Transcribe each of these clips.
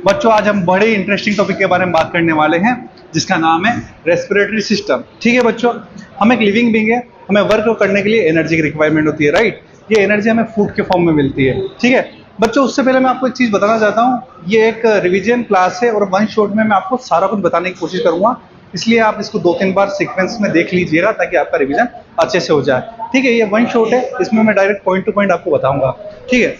बच्चों आज हम बड़े इंटरेस्टिंग टॉपिक के बारे में बात करने वाले हैं जिसका नाम है रेस्पिरेटरी सिस्टम। ठीक है बच्चों, हम एक लिविंग बीइंग है, हमें वर्क करने के लिए एनर्जी की रिक्वायरमेंट होती है, राइट। ये एनर्जी हमें फूड के फॉर्म में मिलती है। ठीक है बच्चों, उससे पहले मैं आपको एक चीज बताना चाहता हूँ। ये एक रिवीजन क्लास है और वन शॉट में मैं आपको सारा कुछ बताने की कोशिश करूंगा, इसलिए आप इसको 2-3 बार सीक्वेंस में देख लीजिएगा ताकि आपका रिवीजन अच्छे से हो जाए। ठीक है, ये वन शॉट है, इसमें मैं डायरेक्ट पॉइंट टू पॉइंट आपको बताऊंगा। ठीक है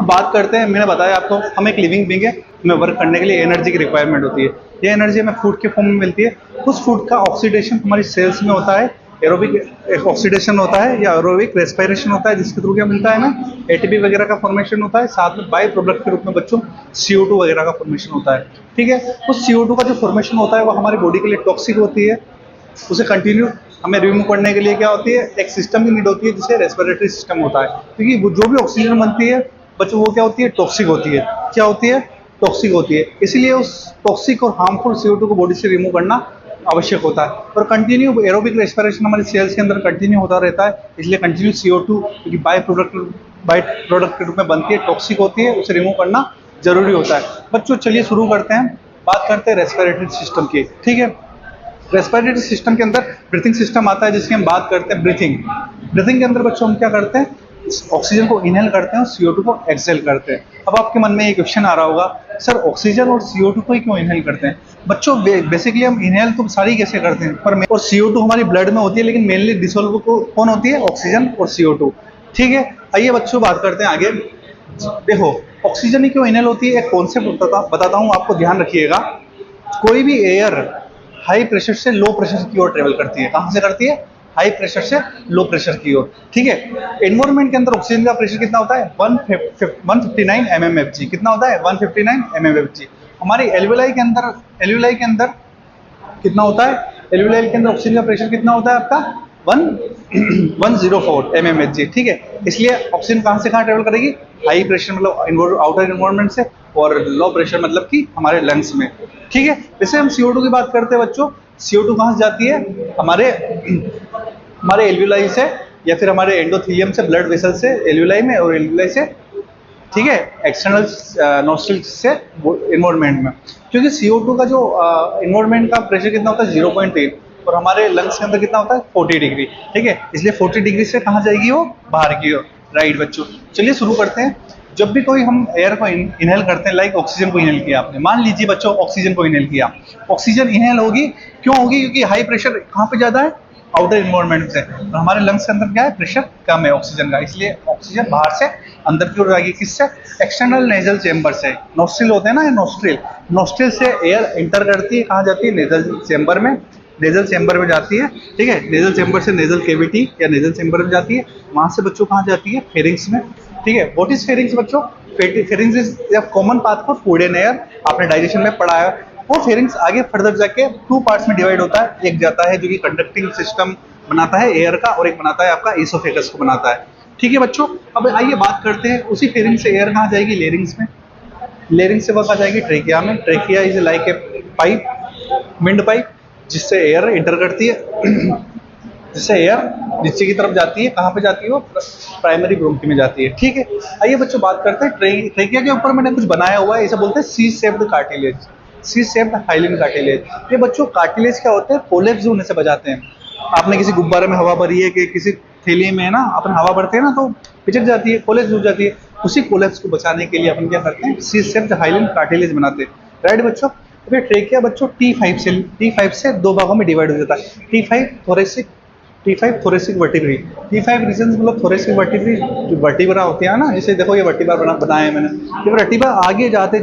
बात करते हैं, मैंने बताया आपको हम एक लिविंग बीइंग है, हमें वर्क करने के लिए एनर्जी की रिक्वायरमेंट होती है। ये एनर्जी हमें फूड के फॉर्म में मिलती है। उस फूड का ऑक्सीडेशन हमारी सेल्स में होता है, एरोबिक ऑक्सीडेशन होता है या एरोबिक रेस्पिरेशन होता है, जिसके थ्रू क्या मिलता है हमें एटीपी वगैरह का फॉर्मेशन होता है। साथ में बाय प्रोडक्ट के रूप में बच्चों CO2 वगैरह का फॉर्मेशन होता है। ठीक है, उस CO2 का जो फॉर्मेशन होता है वो हमारी बॉडी के लिए टॉक्सिक होती है। उसे कंटिन्यू हमें रिमूव करने के लिए क्या होती है, एक सिस्टम की नीड होती है जिसे रेस्पिरेटरी सिस्टम होता है, क्योंकि वो जो भी ऑक्सीजन बनती है बच्चों वो क्या होती है, टॉक्सिक होती है। क्या होती है, टॉक्सिक होती है। इसलिए उस टॉक्सिक और हार्मफुल CO2 को बॉडी से रिमूव करना आवश्यक होता है। और कंटिन्यू एरोबिक रेस्पिरेशन हमारी सेल्स के अंदर कंटिन्यू होता रहता है, इसलिए कंटिन्यू CO2 क्योंकि बाय प्रोडक्ट के रूप में बनती है, टॉक्सिक होती है, उसे रिमूव करना जरूरी होता है। बच्चों चलिए शुरू करते हैं, बात करते हैं रेस्पिरेटरी सिस्टम की। ठीक है, रेस्पिरेटरी सिस्टम के अंदर ब्रीथिंग सिस्टम आता है जिसकी हम बात करते हैं ब्रीथिंग। ब्रीथिंग के अंदर बच्चों हम क्या करते हैं, ऑक्सीजन को इनहेल करते हैं और CO2 को एक्सहेल करते हैं। अब आपके मन में ये क्वेश्चन आ रहा होगा, सर ऑक्सीजन और CO2 को ही क्यों इनहेल करते हैं? बच्चों बेसिकली हम इनहेल तो सारी कैसे करते हैं, पर और CO2 हमारी ब्लड में होती है, लेकिन मेनली डिसोल्व कौन होती है, ऑक्सीजन और CO2। ठीक है, आइए बच्चों बात करते हैं आगे। देखो ऑक्सीजन ही क्यों इनहेल होती है, एक कॉन्सेप्ट बताता हूँ, आपको ध्यान रखिएगा। कोई भी एयर हाई प्रेशर से लो प्रेशर की ओर ट्रेवल करती है। कहां से करती है, हाई प्रेशर से लो प्रेशर की ओर। ठीक है, एनवायरनमेंट के अंदर ऑक्सीजन का प्रेशर कितना होता है, 159 mmHg। कितना होता है, 159 mmHg। हमारी एल्वियोलाई के अंदर कितना होता है, एल्वियोलाई के अंदर ऑक्सीजन का प्रेशर कितना होता है आपका, 104 mmHg। ठीक है, इसलिए ऑक्सीजन कहां से कहां ट्रेवल करेगी, हाई प्रेशर मतलब आउटर एनवायरनमेंट से, और लो प्रेशर मतलब कि हमारे लंग्स में। ठीक है, जैसे हम CO2 की बात करते हैं बच्चों, CO2 कहां से जाती है, हमारे एल्वियोलाई से या फिर हमारे एंडोथेलियम से, ब्लड वेसल से एल्वियोलाई में, और एल्वियोलाई से ठीक है एक्सटर्नल नोस्ट्रिल से एनवायरनमेंट में। क्योंकि CO2 का जो एनवायरनमेंट का प्रेशर कितना होता है, 0.8, और हमारे लंग्स के अंदर कितना होता है, 40 डिग्री। ठीक है, इसलिए 40 डिग्री से कहाँ जाएगी वो, बाहर की ओर, राइट बच्चों। चलिए शुरू करते हैं। जब भी कोई हम एयर को इनहेल करते हैं, लाइक ऑक्सीजन को इनहेल किया आपने, मान लीजिए बच्चों ऑक्सीजन को इनहेल किया, ऑक्सीजन इनहेल होगी, क्यों होगी, क्योंकि हाई प्रेशर कहाँ पे ज्यादा है, आउटर एनवायरनमेंट से, और हमारे लंग्स के अंदर क्या है, प्रेशर कम है ऑक्सीजन का, इसलिए ऑक्सीजन बाहर से अंदर की ओर आएगी। किससे, एक्सटर्नल नेजल चेंबर से। नोस्ट्रिल होते हैं ना, नोस्ट्रिल से एयर इंटर करती है, कहाँ जाती है, नेजल चेंबर में जाती है। ठीक है, नेजल चेंबर से नेजल कैविटी या नेजल चेंबर में जाती है, वहां से बच्चों कहाँ जाती है, फेरिंग्स में। ठीक है, व्हाट इज फेरिंग्स बच्चों, pharynx is common path for food and air, आपने डाइजेशन में पढ़ा है। वो फेरिंग्स आगे फर्दर जाके 2 पार्ट्स में डिवाइड होता है, एक जाता है जो कि कंडक्टिंग सिस्टम बनाता है एयर का, और एक बनाता है आपका इसोफेगस को बनाता है। ठीक है बच्चों, अब आइए बात करते हैं उसी फेरिंग से एयर कहाँ जाएगी, लेरिंग्स में। लेरिंग्स से वो कहाँ जाएगी, ट्रेकिया में। Trachea is like a pipe, wind pipe, जिससे एयर इंटर करती है जिससे एयर नीचे की तरफ जाती है। कहाँ पे जाती है वो, प्राइमरी ब्रोंकी में जाती है। ठीक है, आइए बच्चों बात करते हैं ट्रेकिया के ऊपर मैंने कुछ बनाया हुआ है, इसे बोलते हैं C shaped cartilage, C shaped hyaline cartilage. ये बच्चों कार्टिलेज क्या होते हैं, कोलैप्स होने से बचाते हैं। आपने किसी गुब्बारे में हवा भरी है कि किसी थैली में है ना, अपन हवा भरते हैं ना तो पिचक जाती है, कोलैप्स हो जाती है। उसी कोलैप्स को बचाने के लिए अपन क्या करते हैं, सी शेप्ड हाइलिन कार्टिलेज बनाते हैं, राइट बच्चों। अभी ट्रेकिया बच्चों T5 से 2 भागों में डिवाइड हो जाता है। T5 thoracic vertebrae. T5 regions मतलब थोरेसिक वर्टिब्री जो वर्टिब्रा होते हैं ना, जैसे देखो ये वर्टिब्रा बनाया है मैंने, ये वर्टिब्रा आगे जाते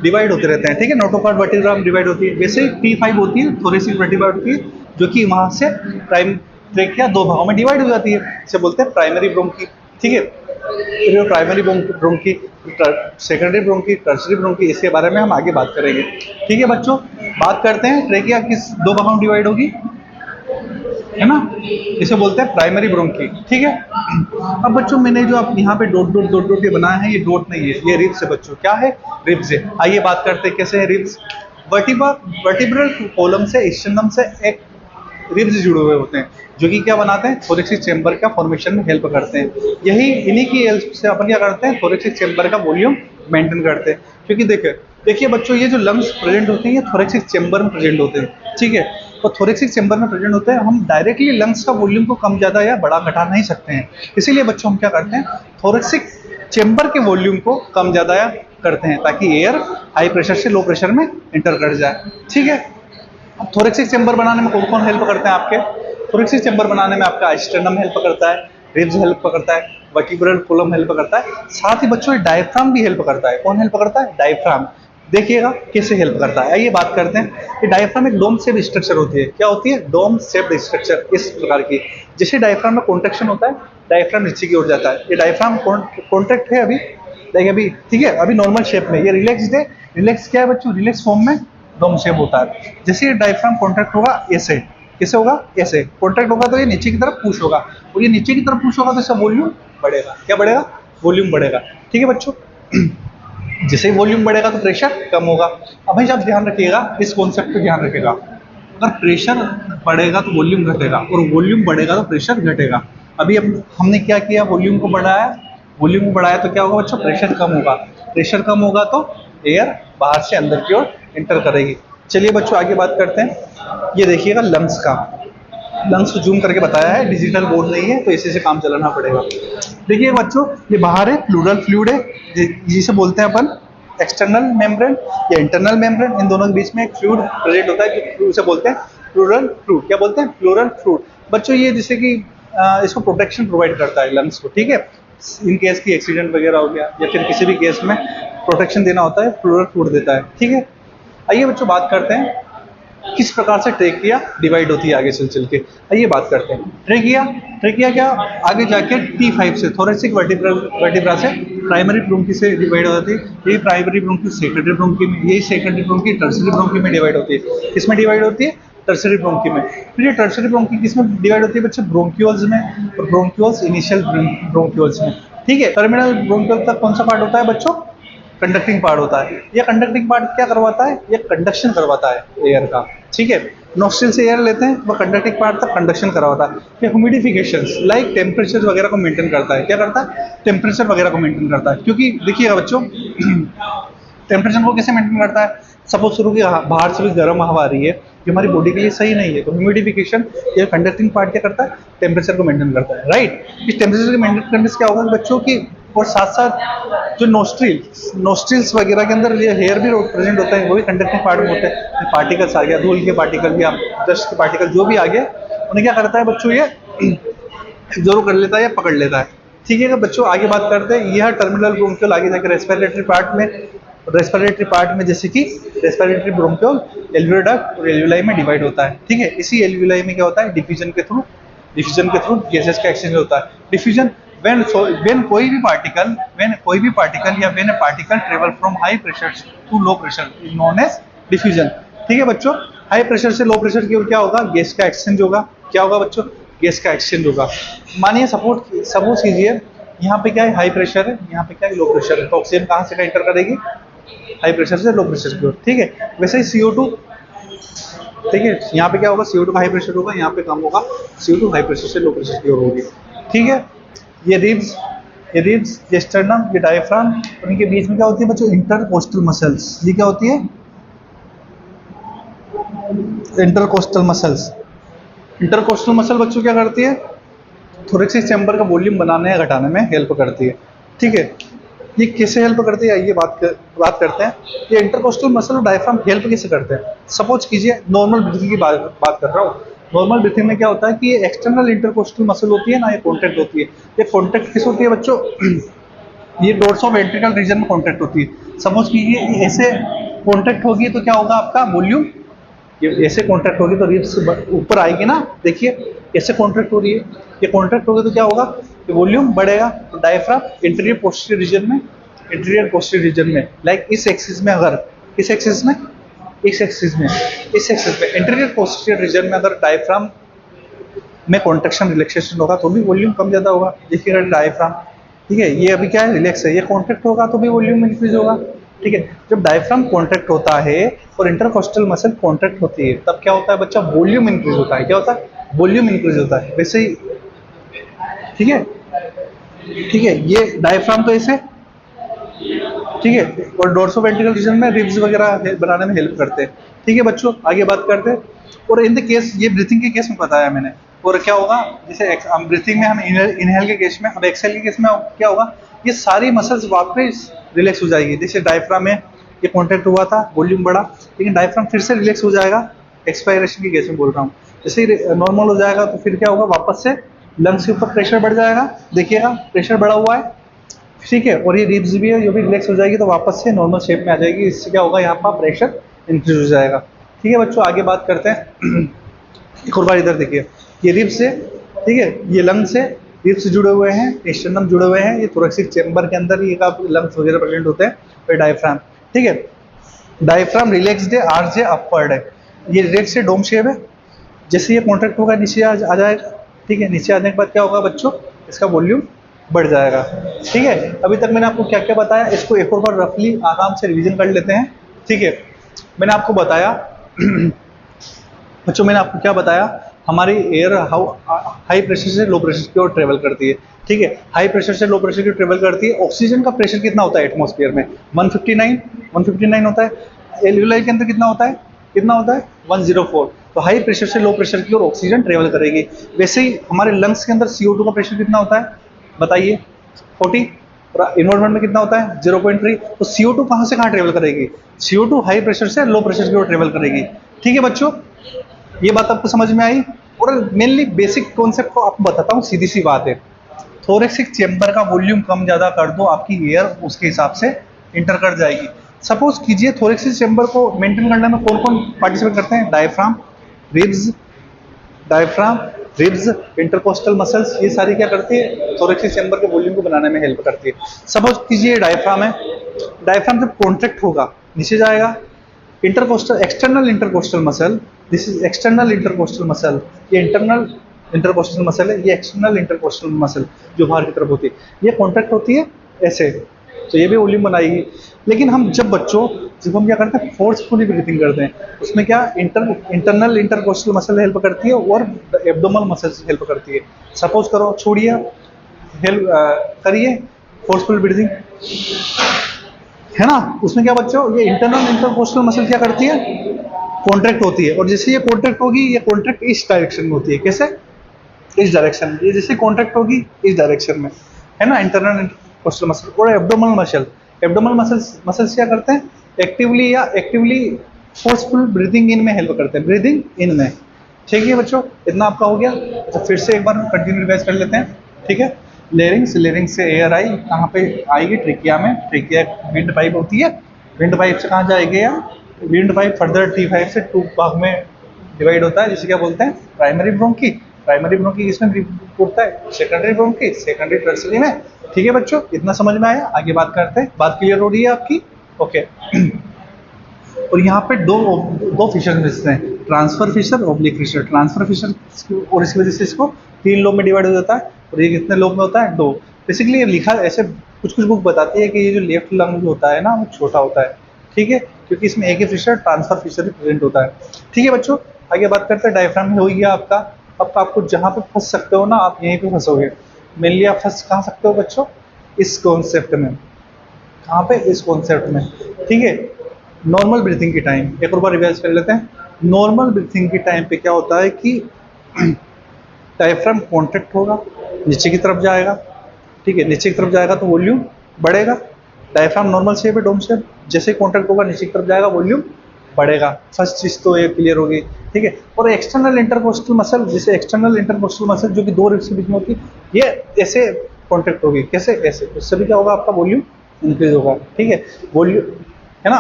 डिवाइड होते रहते हैं। ठीक है, नोटोकॉर्ड वर्टिब्रा में डिवाइड होती है। वैसे T5 होती है, थोरेसिक वर्टिब्रा होती है, जो कि वहां से ट्रेकिया 2 भागों में डिवाइड हो जाती है, इसे बोलते हैं प्राइमरी ब्रोंकी। ठीक है, primary bronchi, secondary bronchi, tertiary bronchi, इसके बारे में हम आगे बात करेंगे। ठीक है बच्चों, बात करते हैं ट्रेकिया किस 2 भागों में डिवाइड होगी, है ना, इसे बोलते हैं प्राइमरी ब्रोंकी। ठीक है, अब बच्चों मैंने जो आप यहाँ पे डॉट ये बनाया है, ये डॉट नहीं है, ये रिब्स है बच्चों। क्या है, रिब्स है। आइए बात करते हैं कैसे है रिब्स। वर्टिब्रल कॉलम से स्टेनम से एक रिब्स जुड़े हुए होते हैं, जो कि क्या बनाते हैं, थोरेसिक चेंबर का फॉर्मेशन में हेल्प करते हैं। यही इन्हीं की हेल्प से अपन क्या करते हैं, थोरेसिक चेंबर का वॉल्यूम मेंटेन करते हैं। क्योंकि देखिए बच्चों, ये जो लंग्स प्रेजेंट होते हैं ये थोरेसिक चेंबर में प्रेजेंट होते हैं, ठीक है। तो थोरेसिक चेंबर में प्रेजेंट होते हैं, हम डायरेक्टली लंग्स का वॉल्यूम को कम ज़्यादा या बड़ा घटा नहीं सकते हैं। इसीलिए बच्चों हम क्या करते हैं, थोरेसिक चेंबर के वॉल्यूम को कम ज़्यादा या करते हैं, ताकि एयर हाई प्रेशर से लो प्रेशर में इंटर कर जाए, ठीक है। अब थोरेसिक चेंबर बनाने में कौन कौन हेल्प करते हैं आपके? थोरेसिक चेंबर बनाने में आपका स्टर्नम हेल्प करता है, रिब्स हेल्प करता है, वर्टिब्रल कॉलम हेल्प करता है, साथ ही बच्चों डायफ्राम भी हेल्प करता है। कौन हेल्प करता है? डायफ्राम। देखिएगा कैसे हेल्प करता है, आइए बात करते हैं कि डायफ्राम एक डोम शेप स्ट्रक्चर होती है। क्या होती है? डोम शेप स्ट्रक्चर, इस प्रकार की। जैसे डायफ्राम में कॉन्ट्रैक्शन होता है, डायफ्राम नीचे की ओर जाता है। ये डायफ्राम कॉन्ट्रैक्ट है अभी, देखिए अभी, ठीक है, अभी नॉर्मल शेप में। ये रिलैक्स्ड है। रिलैक्स क्या है बच्चों? रिलैक्स फॉर्म में डोम शेप होता है। जैसे ये डायफ्राम कॉन्ट्रैक्ट होगा ऐसे, कैसे होगा? ऐसे कॉन्ट्रैक्ट होगा तो ये नीचे की तरफ पुश होगा, और ये नीचे की तरफ पुश होगा तो इसका वॉल्यूम बढ़ेगा। क्या बढ़ेगा? वॉल्यूम बढ़ेगा, ठीक है बच्चों। जैसे ही वॉल्यूम बढ़ेगा तो प्रेशर कम होगा। अब भाई आप ध्यान रखिएगा, इस कॉन्सेप्ट पे ध्यान रखिएगा, अगर प्रेशर बढ़ेगा तो वॉल्यूम घटेगा, और वॉल्यूम बढ़ेगा तो प्रेशर घटेगा। अभी अब हमने क्या किया? वॉल्यूम को बढ़ाया। वॉल्यूम को बढ़ाया तो क्या होगा बच्चों? प्रेशर कम होगा। प्रेशर कम होगा तो एयर बाहर से अंदर की ओर एंटर करेगी। चलिए बच्चों आगे बात करते हैं। ये देखिएगा लंग्स का, लंग्स को जूम करके बताया है, डिजिटल बोर्ड नहीं है तो इसी से काम चलाना पड़ेगा। देखिए बच्चों, ये बाहर है, प्लूरल फ्लूइड है, जिसे बोलते हैं अपन एक्सटर्नल मेम्ब्रेन या इंटरनल मेम्ब्रेन। इन दोनों के बीच में एक फ्लूइड प्रेजेंट होता है, जो उसे बोलते हैं प्लूरल फ्लूइड। क्या बोलते हैं? Pleural fluid. बच्चों ये जैसे कि इसको प्रोटेक्शन प्रोवाइड करता है लंग्स को, ठीक है। इन केस की एक्सीडेंट वगैरह हो गया या फिर किसी भी केस में प्रोटेक्शन देना होता है, प्लूरल फ्लूइड देता है, ठीक है। आइए बच्चों बात करते हैं किस प्रकार से ट्रेकिया डिवाइड होती है आगे चल के। आइए बात करते हैं ट्रेकिया क्या आगे जाके T5 से, थोरेसिक वर्टिब्रा से प्राइमरी ब्रोंकी से डिवाइड हो जाती है। यही प्राइमरी ब्रोंकी सेकेंडरी ब्रोंकी में, यही सेकेंडरी ब्रोंकी टर्सरी ब्रोंकी में डिवाइड होती है। किसमें डिवाइड होती है? टर्सरी ब्रोंकी में। फिर ये टर्सरी ब्रोंकी किसमें डिवाइड होती है बच्चे? ब्रोंक्यूल्स में, और ब्रोंक्यूल्स इनिशियल ब्रोंक्यूल्स में, ठीक है। टर्मिनल ब्रोंक्यूल तक कौन सा पार्ट होता है बच्चों? कंडक्टिंग पार्ट होता है। ये कंडक्टिंग पार्ट क्या करवाता है? ये कंडक्शन करवाता है एयर का, ठीक है। नोस्ट्रिल से एयर लेते हैं, वह कंडक्टिंग पार्ट तक कंडक्शन करवाता है। ये ह्यूमिडिफिकेशन लाइक टेम्परेचर वगैरह को मेंटेन करता है। क्या करता है? टेम्परेचर वगैरह को मेंटेन करता है। क्योंकि देखिएगा बच्चों, टेम्परेचर को कैसे मेंटेन करता है? सपोज शुरू की बाहर से भी गर्म हवा आ रही है, जो हमारी बॉडी के लिए सही नहीं है, तो ह्यूमिडिफिकेशन या कंडक्टिंग पार्ट क्या करता है? टेम्परेचर को मेंटेन करता है, राइट। इस टेम्परेचर को मेंटेन करने से क्या होगा बच्चों की, और साथ साथ जो नोस्ट्रिल्स वगैरह के अंदर ये हेयर भी प्रेजेंट होता है, वो भी कंडक्टिंग पार्ट में होते हैं। पार्टिकल्स आ गया, धूल के पार्टिकल या डस्ट के पार्टिकल जो भी आ गया, उन्हें क्या करता है बच्चों? ये एब्जॉर्ब कर लेता है या पकड़ लेता है, ठीक है। बच्चों आगे बात करते हैं, यह टर्मिनल ब्रोंक्यूल आगे जाकर रेस्पिरेटरी पार्ट में जैसे कि रेस्पिरेटरी ब्रोंक्यूल एल्वियोलर डक्ट और एल्वियोलाई में डिवाइड होता है, ठीक है। इसी एल्वियोलाई में क्या होता है? डिफ्यूजन के थ्रू गैसेस का एक्सचेंज होता है। डिफ्यूजन when कोई भी पार्टिकल या when a particle travel from high pressure to low pressure is known as diffusion, ठीक है बच्चों। हाई प्रेशर से लो प्रेशर की ओर क्या होगा? गैस का एक्सचेंज होगा। क्या होगा बच्चों? गैस का एक्सचेंज होगा। मानिए सपोज कीजिए यहाँ पे क्या है? हाई प्रेशर है, यहाँ पे क्या है? लो प्रेशर है। तो ऑक्सीजन कहाँ से एंटर करेगी? हाई प्रेशर से लो प्रेशर की ओर, ठीक है। वैसे ही CO2, ठीक है, यहाँ पे क्या होगा? CO2 का हाई प्रेशर होगा, यहाँ पे कम होगा, CO2 हाई प्रेशर से लो प्रेशर की ओर होगी, ठीक है। ये रिब्स, ये स्टर्नम, ये डायफ्राम, और इनके बीच में क्या होती है बच्चों? Intercostal muscles. ये क्या होती है? Intercostal muscles. इंटरकोस्टल मसल बच्चों क्या करती है? थोरेसिक चैम्बर का वॉल्यूम बनाने या घटाने में हेल्प करती है, ठीक है। ये कैसे हेल्प करती है? ये बात करते हैं। ये इंटरकोस्टल मसल और डायफ्राम हेल्प कैसे करते हैं? सपोज कीजिए नॉर्मल ब्रीथिंग की बात कर रहा हूँ। नॉर्मल ब्रीथिंग में क्या होता है कि ये एक्सटर्नल इंटरकोस्टल मसल होती है ना, ये कॉन्ट्रैक्ट होती है। ये कॉन्ट्रैक्ट किस होती है बच्चों? ये डोर्सो वेंट्रिकल रीजन में कॉन्ट्रैक्ट होती है। सपोज कीजिए ऐसे कॉन्ट्रैक्ट होगी तो क्या होगा आपका वॉल्यूम? ये ऐसे कॉन्ट्रैक्ट होगी तो रिब्स ऊपर आएगी ना, देखिए ऐसे कॉन्ट्रैक्ट हो रही है। ये कॉन्ट्रैक्ट होगी तो क्या होगा? कि वॉल्यूम बढ़ेगा। तो डायफ्राम इंटीरियर पोस्टीरियर रीजन में लाइक इस एक्सिस में, अगर इस एक्सिस में इंटीरियर पोस्टीरियर रीजन में अगर डायफ्राम में कॉन्ट्रैक्शन रिलैक्सेशन होगा तो भी वॉल्यूम कम ज़्यादा होगा। देखिएगा डायफ्राम, ठीक है, ये अभी क्या है? रिलैक्स है। ये कॉन्ट्रैक्ट होगा तो भी वॉल्यूम इंक्रीज होगा, ठीक है। जब डायफ्राम कॉन्ट्रैक्ट होता है और इंटरकोस्टल मसल कॉन्ट्रैक्ट होती है तब क्या होता है बच्चा? वॉल्यूम इंक्रीज होता है। क्या होता है? वॉल्यूम इंक्रीज होता है। वैसे ही, ठीक है, ये डायफ्राम तो ऐसे, ठीक है। और डोर्सो वेंट्रिकल रीजन में रिब्स वगैरह बनाने में हेल्प करते हैं। ठीक है बच्चों, आगे बात करते हैं। और इन द केस, ये ब्रीथिंग के केस में बताया मैंने। और क्या होगा, जैसे हम ब्रीथिंग में हम इनहेल के केस में, अब एक्सेल के केस में क्या होगा, ये सारी मसल्स वापस रिलैक्स हो जाएगी। जैसे डायफ्राम में ये कॉन्ट्रैक्ट हुआ था, वॉल्यूम बढ़ा, लेकिन डायफ्राम फिर से रिलैक्स हो जाएगा। एक्सपायरेशन की केस में बोल रहा हूँ। जैसे ही नॉर्मल हो जाएगा तो फिर क्या होगा, वापस से लंग्स के ऊपर प्रेशर बढ़ जाएगा। देखिएगा प्रेशर बढ़ा हुआ है, ठीक है। और ये रिब्स भी है, जो भी रिलैक्स हो जाएगी तो वापस से नॉर्मल शेप में आ जाएगी। इससे क्या होगा, यहाँ पर प्रेशर इंक्रीज हो जाएगा। ठीक है बच्चों, आगे बात करते हैं। एक और बार इधर देखिए, ये रिब्स है, ठीक है, ये लंग्स है, रिब्स जुड़े हुए हैं, स्टर्नम जुड़े हुए हैं, ये थोरेसिक चेंबर के अंदर ये का लंग्स वगैरह प्रेजेंट होते हैं। फिर डायफ्राम, ठीक है, डायफ्राम रिलैक्स्ड है, आर्च है, अपवर्ड है। ये रिलैक्स है, डोम शेप है। जैसे ये कॉन्ट्रैक्ट होगा नीचे आ जाएगा, ठीक है। नीचे आने के बाद क्या होगा बच्चों, इसका वॉल्यूम बढ़ जाएगा। ठीक है, अभी तक मैंने आपको क्या क्या बताया, इसको एक और बार रफली आराम से रिवीजन कर लेते हैं। ठीक है, मैंने आपको बताया बच्चों, मैंने आपको क्या बताया, हमारी एयर हाई प्रेशर से लो प्रेशर की ओर ट्रेवल करती है। ठीक है, हाई प्रेशर से लो प्रेशर की ट्रेवल करती है। ऑक्सीजन का प्रेशर कितना होता है एटमॉस्फेयर में, 159 होता है। एल्वियोलाई के अंदर कितना होता है, 104। तो हाई प्रेशर से लो प्रेशर की ओर ऑक्सीजन ट्रेवल करेगी। वैसे ही हमारे लंग्स के अंदर CO2 का प्रेशर कितना होता है, बताइए, 40। और इन्वायरमेंट में कितना होता है, 0.3। तो CO2 कहाँ से कहाँ ट्रेवल करेगी, CO2 हाई प्रेशर से लो प्रेशर की ओर ट्रेवल करेगी। ठीक है बच्चों, ये बात आपको समझ में आई। और मेनली बेसिक कॉन्सेप्ट को आपको बताता हूँ, सीधी सी बात है। थोरेसिक चेंबर का वॉल्यूम कम ज्यादा कर दो, आपकी एयर उसके हिसाब से इंटर कर जाएगी। सपोज कीजिए थोरेसिक चेंबर को मेंटेन करने में कौन कौन पार्टिसिपेट करते हैं, डायफ्राम, रिब्स, इंटरकोस्टल मसल्स, ये सारी क्या करती है, थोरेसिक चेंबर के वॉल्यूम को बनाने में हेल्प करती है। सपोज कीजिए डायफ्राम है, डायफ्राम जब कॉन्ट्रैक्ट होगा नीचे जाएगा। External intercostal muscle, this is external intercostal muscle, ये इंटरनल इंटरकोस्टल मसल है, ये एक्सटर्नल इंटरकोस्टल मसल जो बाहर की तरफ होती है, ये कॉन्ट्रैक्ट होती है ऐसे, तो ये भी वॉल्यूम बनाएगी। लेकिन हम जब हम क्या करते हैं, फोर्सफुली ब्रीथिंग करते हैं, उसमें क्या इंटरनल इंटरकोस्टल मसल हेल्प करती है और एब्डोमिनल मसल्स हेल्प करती है। सपोज करो, छोड़िए, हेल्प करिए फोर्सफुल ब्रीथिंग, है ना। उसमें क्या बच्चों, ये इंटरनल इंटरकोस्टल मसल क्या करती है, कॉन्ट्रैक्ट होती है। और जैसे ये कॉन्ट्रैक्ट होगी, ये कॉन्ट्रैक्ट इस डायरेक्शन में होती है, कैसे, इस डायरेक्शन में। ये जैसे कॉन्ट्रैक्ट होगी इस डायरेक्शन में, है ना, इंटरनल इंटरकोस्टल मसल। और एब्डोमिनल मसल्स क्या करते हैं, एक्टिवली फोर्सफुल ब्रीदिंग इन में हेल्प करते हैं, ब्रीदिंग इन में। ठीक है बच्चों, इतना आपका हो गया। तो फिर से एक बार कंटिन्यू रिवाइज कर लेते हैं। ठीक है, लेरिंग्स से एयर आई, कहाँ पे आएगी, ट्रिकिया में। ट्रिकिया विंड पाइप होती है, विंड पाइप से कहाँ जाएगी यार, विंड पाइप फर्दर T5 से 2 भाग में डिवाइड होता है, जिसे क्या बोलते हैं, प्राइमरी ब्रोंकी इसमें टूटता है, सेकेंडरी ब्रोंकी सेकेंडरी टर्सरी में। ठीक है बच्चों, इतना समझ में आया। आगे बात करते हैं, बात क्लियर हो रही है आपकी, ओके। और यहाँ पे दो फिशर मिलते हैं, transverse fissure, oblique fissure. Transverse fissure, और इसकी वजह से इसको 3 लोब में डिवाइड हो जाता है। और ये कितने लोब में होता है, 2। बेसिकली ये लिखा ऐसे, कुछ बुक बताती है कि ये जो लेफ्ट लंग जो होता है ना, वो छोटा होता है। ठीक है, क्योंकि इसमें एक ही फिशर, ट्रांसफर फिशर भी प्रेजेंट होता है। ठीक है बच्चों, आगे बात करते हैं। डायफ्राम में हो गया आपका। अब आपको जहाँ पे फंस सकते हो ना, आप यहीं पे फंसोगे। मेनली आप फंस कहाँ सकते हो बच्चों, इस कॉन्सेप्ट में। कहाँ पे, इस कॉन्सेप्ट में। ठीक है, नॉर्मल ब्रीथिंग की टाइम एक और बार रिवाइज कर लेते हैं। नॉर्मल ब्रीथिंग की टाइम पे क्या होता है कि डायफ्राम कॉन्ट्रैक्ट होगा, नीचे की तरफ जाएगा। ठीक है, नीचे की तरफ जाएगा तो वॉल्यूम बढ़ेगा। डायफ्राम नॉर्मल शेप है, डोम शेप। जैसे कॉन्ट्रैक्ट होगा, नीचे की तरफ जाएगा, वॉल्यूम बढ़ेगा। फर्स्ट चीज तो ये क्लियर होगी। ठीक है, और एक्सटर्नल इंटरकोस्टल मसल, जैसे एक्सटर्नल इंटरकोस्टल मसल जो कि 2 रिब्स के बीच में होती है, ये ऐसे कॉन्ट्रैक्ट होगी, कैसे, ऐसे। उससे भी क्या होगा, आपका वॉल्यूम इंक्रीज होगा। ठीक है, वॉल्यूम, है ना,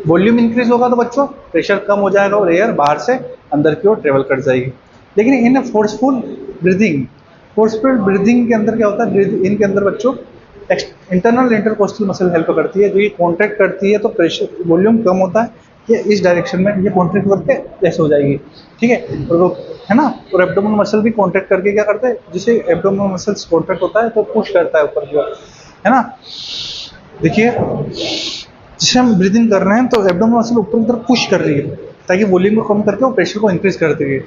वॉल्यूम इंक्रीज होगा तो बच्चों प्रेशर कम हो जाएगा और एयर बाहर से अंदर की ओर ट्रेवल कर जाएगी। लेकिन इन फोर्सफुल ब्रीदिंग के अंदर क्या होता है, इनके अंदर बच्चों इंटरनल इंटरकोस्टल मसल हेल्प करती है, जो ये कॉन्ट्रैक्ट करती है तो प्रेशर, वॉल्यूम कम होता है। ये इस डायरेक्शन में ये कॉन्ट्रैक्ट करके ऐसे हो जाएगी। ठीक है, है ना। और एब्डोमिनल मसल भी कॉन्ट्रैक्ट करके क्या करते हैं, जिसे एब्डोमिनल मसल्स कॉन्ट्रैक्ट होता है तो पुश करता है ऊपर की ओर, है ना। देखिए, जिसे हम ब्रीदिंग कर रहे हैं तो एब्डोमिनल मसल ऊपर की तरफ पुश कर रही है, ताकि वॉल्यूम को कम करके वो प्रेशर को इंक्रीज करती है।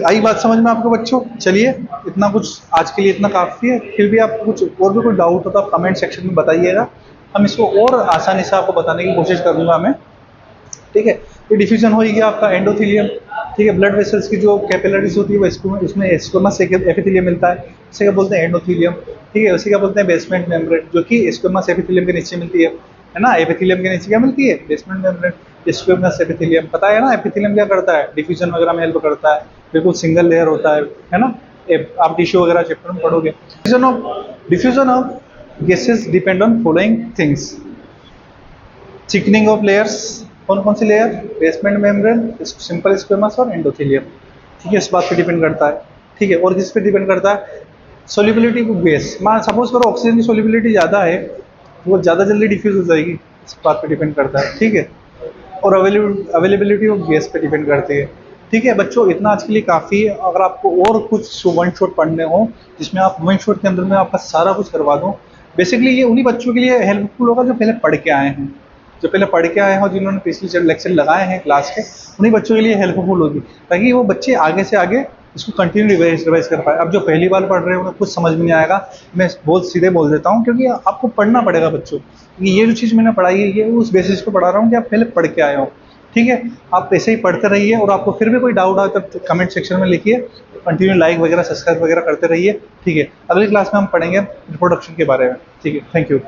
आई बात समझ में आपको बच्चों। चलिए, इतना कुछ आज के लिए, इतना काफ़ी है। फिर भी आपको कुछ और भी कोई डाउट हो तो आप कमेंट सेक्शन में बताइएगा। हम इसको और आसानी से आपको बताने की कोशिश करूंगा मैं, ठीक है। तो डिफ्यूजन हो गया आपका एंडोथेलियम, ठीक है। ब्लड वेसल्स की जो कैपिलरीज होती है वो इसमें स्क्वेमस एपिथेलियम मिलता है, इसे क्या बोलते हैं एंडोथेलियम, ठीक है। उसे क्या बोलते हैं बेसमेंट मेम्ब्रेन, जो कि स्क्वेमस एपिथेलियम के नीचे मिलती है ना। एपिथेलियम के नीचे क्या मिलती है, बेसमेंट मेम्ब्रेन। स्क्वेमस एपिथेलियम पता है ना, एपिथेलियम क्या करता है, डिफ्यूजन वगैरह में हेल्प करता है, बिल्कुल सिंगल लेयर होता है ना। आप टिश्यू वगैरह चैप्टर में पढ़ोगे। Diffusion of gases depend on following things, thickening of layers, कौन कौन सी layer, basement membrane, simple squamous और एंडोथेलियम, ठीक है। इस बात पे डिपेंड करता है, ठीक है। और किस पे डिपेंड करता है, सोल्यूबिलिटी ऑफ गैस। मान सपोज करो ऑक्सीजन की सोल्यूबिलिटी ज़्यादा है, वो ज़्यादा जल्दी डिफ्यूज हो जाएगी, इस बात पे डिपेंड करता है, ठीक है। और अवेलेबिलिटी ऑफ गैस पे डिपेंड करती है, ठीक है। बच्चों इतना आज के लिए काफ़ी है। अगर आपको और कुछ वन शॉट पढ़ने हो जिसमें आप वन शॉट के अंदर में आपका सारा कुछ करवा दूँ, बेसिकली ये उन्हीं बच्चों के लिए हेल्पफुल होगा जो पहले पढ़ के आए हैं, जो पहले पढ़ के आए हैं और जिन्होंने पिछले लेक्चर लगाए हैं क्लास के, उन्हीं बच्चों के लिए हेल्पफुल होगी, ताकि वो बच्चे आगे से आगे इसको कंटिन्यू रिवाइज कर पाए। अब जो पहली बार पढ़ रहे हैं उन्हें कुछ समझ में नहीं आएगा, मैं बहुत सीधे बोल देता हूँ, क्योंकि आपको पढ़ना पड़ेगा बच्चों, क्योंकि ये जो चीज़ मैंने पढ़ाई है ये उस बेसिस पे पढ़ा रहा हूँ कि आप पहले पढ़ के आए हो, ठीक है। आप ऐसे ही पढ़ते रहिए, और आपको फिर भी कोई डाउट आए तो कमेंट सेक्शन में लिखिए, कंटिन्यू लाइक वगैरह सब्सक्राइब वगैरह करते रहिए, ठीक है। अगली क्लास में हम पढ़ेंगे रिप्रोडक्शन के बारे में, ठीक है। Thank you.